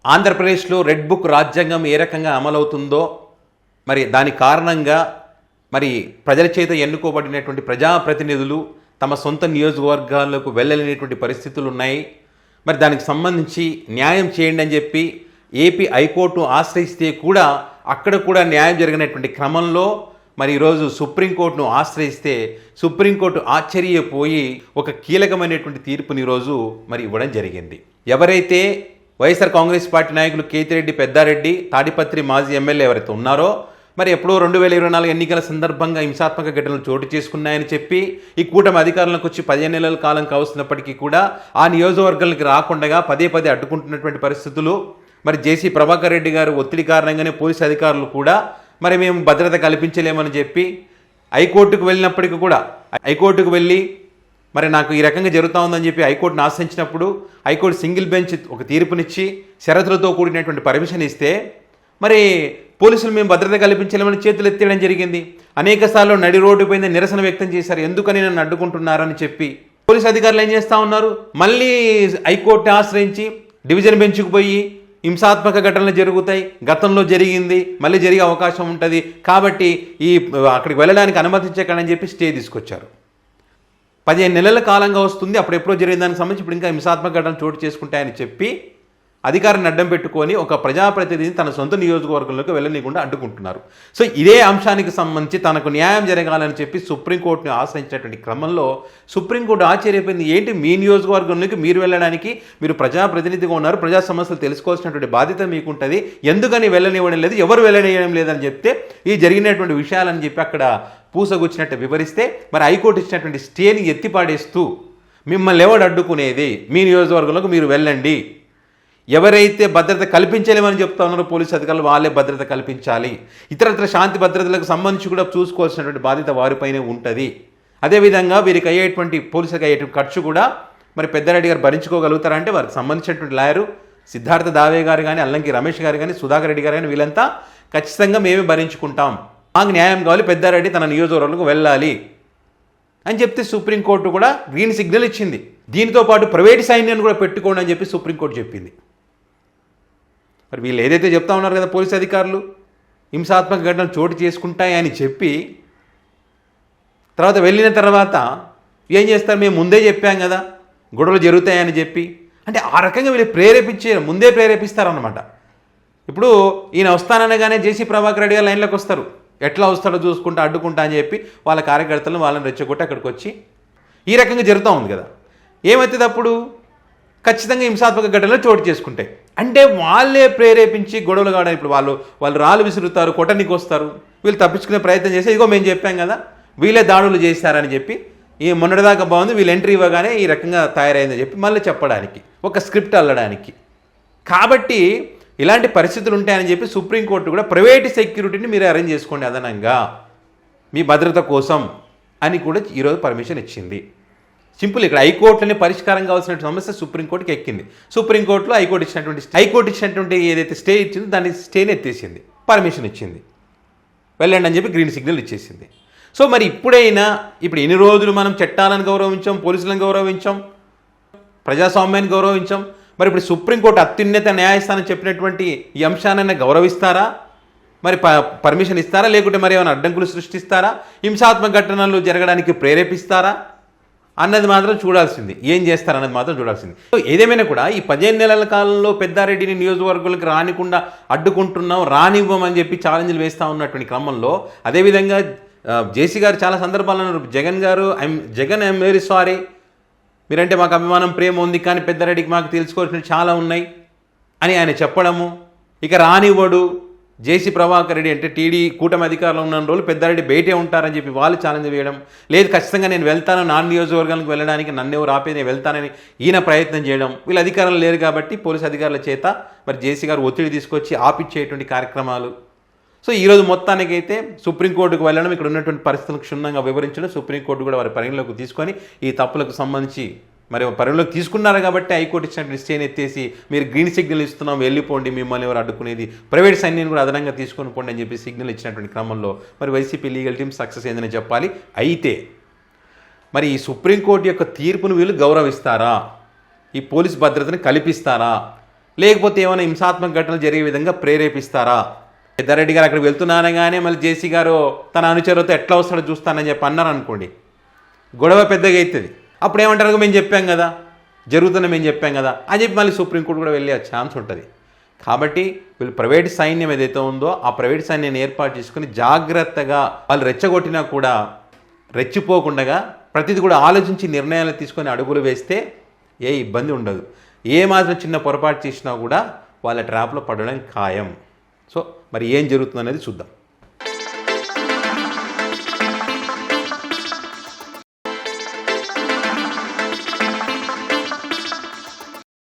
ఆంధ్రప్రదేశ్లో red book రాజ్యాంగం ఏ రకంగా అమలవుతుందో మరి దాని కారణంగా మరి ప్రజల చేత ఎన్నుకోబడినటువంటి ప్రజాప్రతినిధులు తమ సొంత నియోజకవర్గాలకు వెళ్ళలేనటువంటి పరిస్థితులు ఉన్నాయి. మరి దానికి సంబంధించి న్యాయం చేయండి అని చెప్పి ఏపీ హైకోర్టు ఆశ్రయిస్తే కూడా అక్కడ కూడా న్యాయం జరిగినటువంటి క్రమంలో మరి ఈరోజు సుప్రీంకోర్టును ఆశ్రయిస్తే సుప్రీంకోర్టు ఆశ్చర్యపోయి ఒక కీలకమైనటువంటి తీర్పుని ఈరోజు మరి ఇవ్వడం జరిగింది. ఎవరైతే వైఎస్ఆర్ కాంగ్రెస్ పార్టీ నాయకులు కేతిరెడ్డి పెద్దారెడ్డి తాడిపత్రి మాజీ ఎమ్మెల్యే ఎవరైతే ఉన్నారో మరి ఎప్పుడో 2024 ఎన్నికల సందర్భంగా హింసాత్మక ఘటనలు చోటు చేసుకున్నాయని చెప్పి ఈ కూటమి అధికారంలోకి వచ్చి 15 నెలల కాలం కావస్తున్నప్పటికీ కూడా ఆ నియోజకవర్గాలకి రాకుండా పదే అడ్డుకుంటున్నటువంటి పరిస్థితులు, మరి జేసీ ప్రభాకర్ రెడ్డి గారు ఒత్తిడి కారణంగానే పోలీసు అధికారులు కూడా మరి మేము భద్రత కల్పించలేమని చెప్పి హైకోర్టుకు వెళ్ళినప్పటికీ కూడా హైకోర్టుకు వెళ్ళి మరి నాకు ఈ రకంగా జరుగుతూ ఉందని చెప్పి హైకోర్టును ఆశ్రయించినప్పుడు హైకోర్టు సింగిల్ బెంచ్ ఒక తీర్పునిచ్చి షరతులతో కూడినటువంటి పర్మిషన్ ఇస్తే మరి పోలీసులు మేము భద్రత కల్పించలేమని చేతులు ఎత్తేయడం జరిగింది. అనేక సార్లు నడి రోడ్డు పైన నిరసన వ్యక్తం చేశారు, ఎందుకని నన్ను అడ్డుకుంటున్నారని చెప్పి. పోలీసు అధికారులు ఏం చేస్తూ ఉన్నారు, మళ్ళీ హైకోర్టుని ఆశ్రయించి డివిజన్ బెంచ్కు పోయి హింసాత్మక ఘటనలు జరుగుతాయి, గతంలో జరిగింది, మళ్ళీ జరిగే అవకాశం ఉంటుంది కాబట్టి అక్కడికి వెళ్ళడానికి అనుమతించకండి చెప్పి స్టే తీసుకొచ్చారు. 15 నెలల కాలంగా వస్తుంది, అప్పుడెప్పుడో జరిగిన దానికి సంబంధించి ఇప్పుడు ఇంకా హింసాత్మక ఘటనలు చోటు చేసుకుంటాయని చెప్పి అధికారాన్ని అడ్డం పెట్టుకొని ఒక ప్రజాప్రతినిధిని తన సొంత నియోజకవర్గంలోకి వెళ్ళనీయకుండా అడ్డుకుంటున్నారు. సో ఇదే అంశానికి సంబంధించి తనకు న్యాయం జరగాలని చెప్పి సుప్రీంకోర్టుని ఆశ్రయించినటువంటి క్రమంలో సుప్రీంకోర్టు ఆశ్చర్యపోయింది. ఏంటి మీ నియోజకవర్గంలోకి మీరు వెళ్ళడానికి, మీరు ప్రజాప్రతినిధిగా ఉన్నారు, ప్రజా సమస్యలు తెలుసుకోవాల్సినటువంటి బాధ్యత మీకుంటుంది, ఎందుకని వెళ్ళనివ్వడం లేదు, ఎవరు వెళ్ళనివ్వడం లేదని చెప్తే ఈ జరిగినటువంటి విషయాలని చెప్పి అక్కడ పూసగుచ్చినట్టు వివరిస్తే మరి హైకోర్టు ఇచ్చినటువంటి స్టేని ఎత్తిపాడేస్తూ మిమ్మల్ని ఎవడు అడ్డుకునేది, మీ నియోజకవర్గంలోకి మీరు వెళ్ళండి, ఎవరైతే భద్రత కల్పించలేమని చెప్తా ఉన్నారో పోలీసు అధికారులు వాళ్ళే భద్రత కల్పించాలి, ఇతరత్ర శాంతి భద్రతలకు సంబంధించి కూడా చూసుకోవాల్సినటువంటి బాధ్యత వారిపైనే ఉంటుంది. అదేవిధంగా వీరికి అయ్యేటువంటి పోలీసులకు అయ్యేటువంటి ఖర్చు కూడా మరి పెద్దారెడ్డి గారు భరించుకోగలుగుతారంటే వారికి సంబంధించినటువంటి లాయరు సిద్ధార్థ దావే గారు కానీ, అల్లంకి రమేష్ గారు కానీ, సుధాకర్ రెడ్డి గారు కానీ వీళ్ళంతా ఖచ్చితంగా మేమే భరించుకుంటాం, మాకు న్యాయం కావాలి, పెద్దారెడ్డి తన నియోజకవర్గంలోకి వెళ్ళాలి అని చెప్తే సుప్రీంకోర్టు కూడా గ్రీన్ సిగ్నల్ ఇచ్చింది. దీనితో పాటు ప్రైవేట్ సైన్యాన్ని కూడా పెట్టుకోండి అని చెప్పి సుప్రీంకోర్టు చెప్పింది. మరి వీళ్ళు ఏదైతే చెప్తా ఉన్నారు కదా పోలీసు అధికారులు హింసాత్మక ఘటనలు చోటు చేసుకుంటాయని చెప్పి తర్వాత వెళ్ళిన తర్వాత ఏం చేస్తారు, మేము ముందే చెప్పాం కదా గొడవలు జరుగుతాయని చెప్పి, అంటే ఆ రకంగా వీళ్ళు ముందే ప్రేరేపిస్తారన్నమాట. ఇప్పుడు ఈయన వస్తాననగానే జేసీ ప్రభాకర్ రెడ్డి గారు లైన్లోకి వస్తారు, ఎట్లా వస్తాడో చూసుకుంటా అడ్డుకుంటా అని చెప్పి వాళ్ళ కార్యకర్తలను వాళ్ళని రెచ్చగొట్టి అక్కడికి వచ్చి ఈ రకంగా జరుగుతూ ఉంది కదా. ఏమవుతుంది అప్పుడు ఖచ్చితంగా హింసాత్మక ఘటనలు చోటు చేసుకుంటాయి. అంటే వాళ్ళే ప్రేరేపించి గొడవలు కావడానికి ఇప్పుడు వాళ్ళు రాళ్ళు విసురుతారు, కొట్టనికి వస్తారు, వీళ్ళు తప్పించుకునే ప్రయత్నం చేస్తే ఇదిగో మేము చెప్పాం కదా వీళ్ళే దాడులు చేశారని చెప్పి ఈ మొన్నటిదాకా బాగుంది వీళ్ళు ఎంట్రీ ఇవ్వగానే ఈ రకంగా తయారైందని చెప్పి మళ్ళీ చెప్పడానికి ఒక స్క్రిప్ట్ అల్లడానికి. కాబట్టి ఇలాంటి పరిస్థితులు ఉంటాయని చెప్పి సుప్రీంకోర్టు కూడా ప్రైవేట్ సెక్యూరిటీని మీరు అరేంజ్ చేసుకోండి అదనంగా మీ భద్రత కోసం అని కూడా ఈరోజు పర్మిషన్ ఇచ్చింది. సింపుల్. ఇక్కడ హైకోర్టులోనే పరిష్కారం కావాల్సిన సమస్య సుప్రీంకోర్టుకి ఎక్కింది. సుప్రీంకోర్టులో హైకోర్టు ఇచ్చినటువంటి ఏదైతే స్టే ఇచ్చిందో దాన్ని స్టేని ఎత్తేసింది, పర్మిషన్ ఇచ్చింది, వెళ్ళండి అని చెప్పి గ్రీన్ సిగ్నల్ ఇచ్చేసింది. సో మరి ఇప్పుడు ఇన్ని రోజులు మనం చట్టాలను గౌరవించాం, పోలీసులను గౌరవించాం, ప్రజాస్వామ్యాన్ని గౌరవించాం, మరి ఇప్పుడు సుప్రీంకోర్టు అత్యున్నత న్యాయస్థానం చెప్పినటువంటి ఈ అంశాన్ని గౌరవిస్తారా, మరి పర్మిషన్ ఇస్తారా, లేకుంటే మరి ఏమైనా అడ్డంకులు సృష్టిస్తారా, హింసాత్మక ఘటనలు జరగడానికి ప్రేరేపిస్తారా అన్నది మాత్రం చూడాల్సింది, ఏం చేస్తారన్నది మాత్రం చూడాల్సింది. సో ఏదేమైనా కూడా ఈ 15 నెలల కాలంలో పెద్దారెడ్డిని నియోజకవర్గాలకు రానికుండా అడ్డుకుంటున్నాం, రానివ్వమని చెప్పి ఛాలెంజ్లు వేస్తూ ఉన్నటువంటి క్రమంలో అదేవిధంగా జేసీ గారు చాలా సందర్భాలను జగన్ ఐఎమ్ వెరీ సారీ, మీరంటే మాకు అభిమానం ప్రేమ ఉంది కానీ పెద్దారెడ్డికి మాకు తెలుసుకోవాల్సినవి చాలా ఉన్నాయి అని ఆయన చెప్పడము, ఇక రానివ్వడు జేసీ ప్రభాకర్ రెడ్డి అంటే కూటమి అధికారంలో ఉన్న రోజులు పెద్దారెడ్డి బయటే ఉంటారని చెప్పి వాళ్ళు ఛాలెంజ్ వేయడం, లేదు ఖచ్చితంగా నేను వెళ్తాను నా నియోజకవర్గానికి వెళ్ళడానికి నన్ను ఎవరు ఆపే నేను వెళ్తానని ఈయన ప్రయత్నం చేయడం, వీళ్ళు అధికారులు లేరు కాబట్టి పోలీసు అధికారుల చేత మరి జేసీ గారు ఒత్తిడి తీసుకొచ్చి ఆపిచ్చేటువంటి కార్యక్రమాలు. సో ఈరోజు మొత్తానికైతే సుప్రీంకోర్టుకు వెళ్ళడం, ఇక్కడ ఉన్నటువంటి పరిస్థితులకు క్షుణ్ణంగా వివరించడం, సుప్రీంకోర్టు కూడా వారి పరిగణలోకి తీసుకొని ఈ తప్పులకు సంబంధించి మరి పరిగణలోకి తీసుకున్నారు కాబట్టి హైకోర్టు ఇచ్చినటువంటి స్టేని ఎత్తేసి మీరు గ్రీన్ సిగ్నల్ ఇస్తున్నాం వెళ్ళిపోండి, మిమ్మల్ని ఎవరు అడ్డుకునేది, ప్రైవేట్ సైన్యాన్ని కూడా అదనంగా తీసుకొని పోండి అని చెప్పి సిగ్నల్ ఇచ్చినటువంటి క్రమంలో మరి వైసీపీ లీగల్ టీమ్ సక్సెస్ అయిందని చెప్పాలి. అయితే మరి ఈ సుప్రీంకోర్టు యొక్క తీర్పును వీళ్ళు గౌరవిస్తారా, ఈ పోలీస్ భద్రతని కల్పిస్తారా, లేకపోతే ఏమైనా హింసాత్మక ఘటనలు జరిగే విధంగా ప్రేరేపిస్తారా? పెద్దారెడ్డి గారు అక్కడ వెళ్తున్నానగానే మళ్ళీ జేసీ గారు తన అనుచరులతో ఎట్లా వస్తాడో చూస్తానని చెప్పి అన్నారు అనుకోండి, గొడవ పెద్దగా అవుతుంది. అప్పుడు ఏమంటారు, మేము చెప్పాం కదా, జరుగుతుందని మేము చెప్పాం కదా అని చెప్పి మళ్ళీ సుప్రీంకోర్టు కూడా వెళ్ళే ఛాన్స్ ఉంటుంది. కాబట్టి వీళ్ళు ప్రైవేట్ సైన్యం ఏదైతే ఉందో ఆ ప్రైవేట్ సైన్యాన్ని ఏర్పాటు చేసుకుని జాగ్రత్తగా వాళ్ళు రెచ్చగొట్టినా కూడా రెచ్చిపోకుండా ప్రతిదీ కూడా ఆలోచించి నిర్ణయాలు తీసుకొని అడుగులు వేస్తే ఏ ఇబ్బంది ఉండదు. ఏ మాత్రం చిన్న పొరపాటు చేసినా కూడా వాళ్ళ ట్రాప్లో పడడం ఖాయం. సో మరి ఏం జరుగుతుందనేది చూద్దాం.